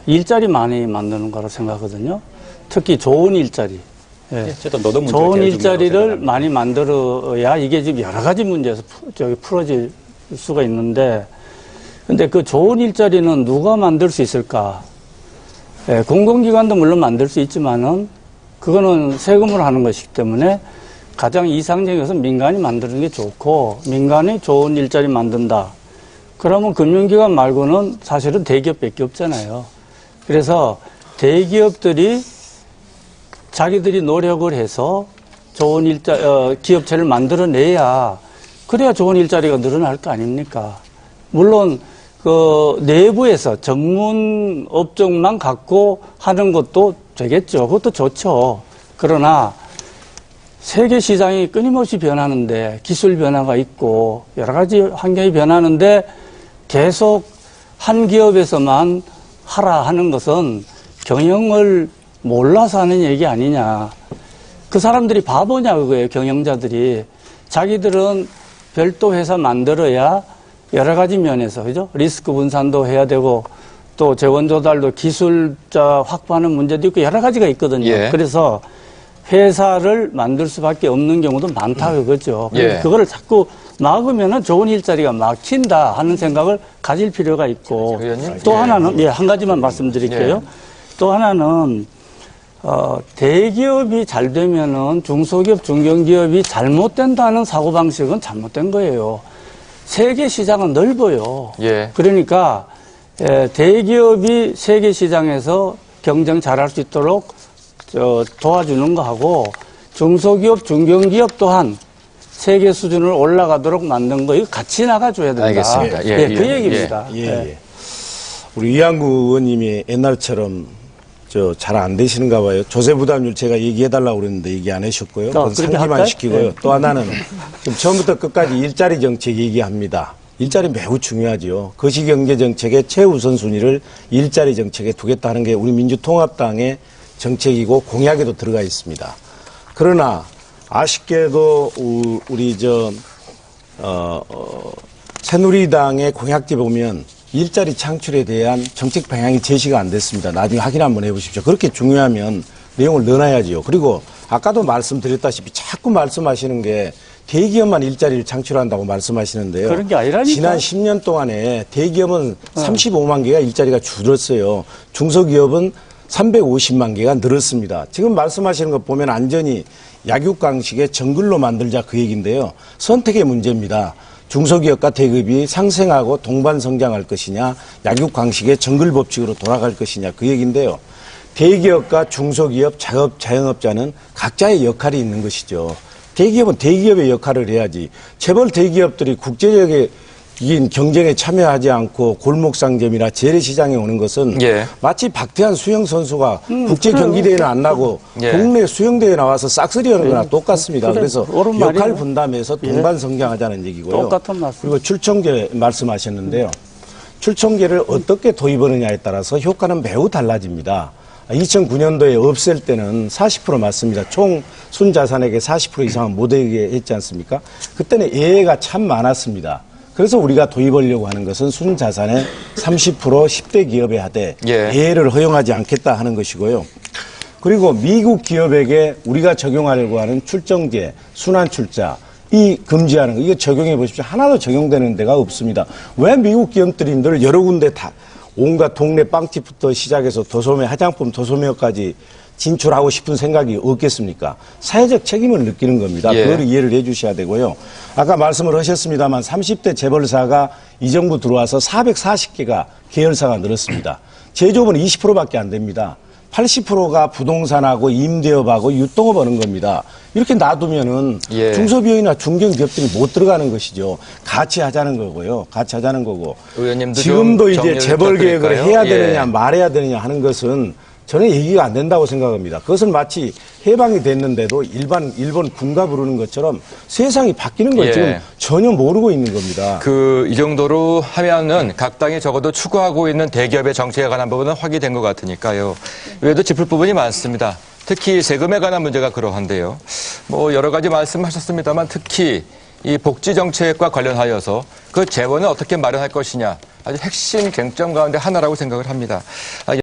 일자리 많이 만드는 거라고 생각하거든요. 특히 좋은 일자리. 예. 좋은 일자리를 많이 만들어야 이게 지금 여러 가지 문제에서 풀어질 수가 있는데, 근데 그 좋은 일자리는 누가 만들 수 있을까? 예, 공공기관도 물론 만들 수 있지만은 그거는 세금으로 하는 것이기 때문에 가장 이상적인 것은 민간이 만드는 게 좋고, 민간이 좋은 일자리 만든다. 그러면 금융기관 말고는 사실은 대기업밖에 없잖아요. 그래서 대기업들이 자기들이 노력을 해서 좋은 기업체를 만들어내야, 그래야 좋은 일자리가 늘어날 거 아닙니까? 물론 그 내부에서 전문 업종만 갖고 하는 것도 되겠죠. 그것도 좋죠. 그러나 세계 시장이 끊임없이 변하는데, 기술 변화가 있고 여러 가지 환경이 변하는데 계속 한 기업에서만 하라 하는 것은 경영을 몰라서 하는 얘기 아니냐. 그 사람들이 바보냐 그거예요. 경영자들이. 자기들은 별도 회사 만들어야 여러 가지 면에서, 그죠? 리스크 분산도 해야 되고, 또 재원 조달도 기술자 확보하는 문제도 있고 여러 가지가 있거든요. 예. 그래서 회사를 만들 수밖에 없는 경우도 많다 그거죠. 예. 그거를 자꾸 막으면은 좋은 일자리가 막힌다 하는 생각을 가질 필요가 있고, 또 하나는, 한 가지만 말씀드릴게요. 또 하나는 대기업이 잘 되면은 중소기업, 중견기업이 잘못된다는 사고방식은 잘못된 거예요. 세계 시장은 넓어요. 그러니까 대기업이 세계 시장에서 경쟁 잘할 수 있도록 도와주는 거하고, 중소기업, 중견기업 또한 세계 수준을 올라가도록 만든 거, 이거 같이 나가줘야 된다. 알겠습니다. 그 얘기입니다. 우리 이한구 의원님이 옛날처럼 잘 안 되시는가 봐요. 조세 부담률 제가 얘기해달라고 그랬는데 얘기 안 해주셨고요. 그건 상기만 시키고요. 또 하나는 지금 처음부터 끝까지 일자리 정책 얘기합니다. 일자리 매우 중요하죠. 거시경제 정책의 최우선순위를 일자리 정책에 두겠다는 게 우리 민주통합당의 정책이고 공약에도 들어가 있습니다. 그러나 아쉽게도 우리 새누리당의 공약지 보면 일자리 창출에 대한 정책 방향이 제시가 안 됐습니다. 나중에 확인 한번 해보십시오. 그렇게 중요하면 내용을 넣어놔야지요. 그리고 아까도 말씀드렸다시피 자꾸 말씀하시는 게 대기업만 일자리를 창출한다고 말씀하시는데요. 그런 게 아니라니까. 지난 10년 동안에 대기업은 35만 개가 일자리가 줄었어요. 중소기업은 350만 개가 늘었습니다. 지금 말씀하시는 것 보면 안전히 약육강식의 정글로 만들자 그 얘기인데요. 선택의 문제입니다. 중소기업과 대기업이 상생하고 동반 성장할 것이냐, 약육강식의 정글 법칙으로 돌아갈 것이냐 그 얘기인데요. 대기업과 중소기업, 자영업자는 각자의 역할이 있는 것이죠. 대기업은 대기업의 역할을 해야지. 재벌 대기업들이 국제적인 경쟁에 참여하지 않고 골목상점이나 재래시장에 오는 것은 마치 박태환 수영선수가 국제경기대회는 안 나고 동네 수영대회 나와서 싹쓸이 하는 거나 똑같습니다. 그래서 역할 분담해서 동반 성장하자는 얘기고요. 똑같은 말씀. 그리고 출청제 말씀하셨는데요. 출청제를 어떻게 도입하느냐에 따라서 효과는 매우 달라집니다. 2009년도에 없앨 때는 40% 맞습니다. 총 순자산액의 40% 이상은 못 되게 했지 않습니까? 그때는 예외가 참 많았습니다. 그래서 우리가 도입하려고 하는 것은 순자산의 30% 10대 기업에 하되 예외를 허용하지 않겠다 하는 것이고요. 그리고 미국 기업에게 우리가 적용하려고 하는 출정제, 순환출자, 이 금지하는 거, 이거 적용해 보십시오. 하나도 적용되는 데가 없습니다. 왜 미국 기업들이 늘 여러 군데 다 온갖 동네 빵집부터 시작해서 도소매, 화장품 도소매까지 진출하고 싶은 생각이 없겠습니까? 사회적 책임을 느끼는 겁니다. 그걸 이해를 해 주셔야 되고요. 아까 말씀을 하셨습니다만 30대 재벌사가 이 정부 들어와서 440개가 계열사가 늘었습니다. 제조업은 20%밖에 안 됩니다. 80%가 부동산하고 임대업하고 유통업 하는 겁니다. 이렇게 놔두면은 중소기업이나 중견기업들이 못 들어가는 것이죠. 같이 하자는 거고요. 같이 하자는 거고. 지금도 이제 재벌 계획을 해야 되느냐 말해야 되느냐 하는 것은 저는 얘기가 안 된다고 생각합니다. 그것은 마치 해방이 됐는데도 일본 군가 부르는 것처럼 세상이 바뀌는 걸 지금 전혀 모르고 있는 겁니다. 이 정도로 하면은 각 당이 적어도 추구하고 있는 대기업의 정책에 관한 부분은 확인된 것 같으니까요. 외에도 짚을 부분이 많습니다. 특히 세금에 관한 문제가 그러한데요. 여러 가지 말씀하셨습니다만 특히 이 복지 정책과 관련하여서 그 재원을 어떻게 마련할 것이냐, 아주 핵심 쟁점 가운데 하나라고 생각을 합니다.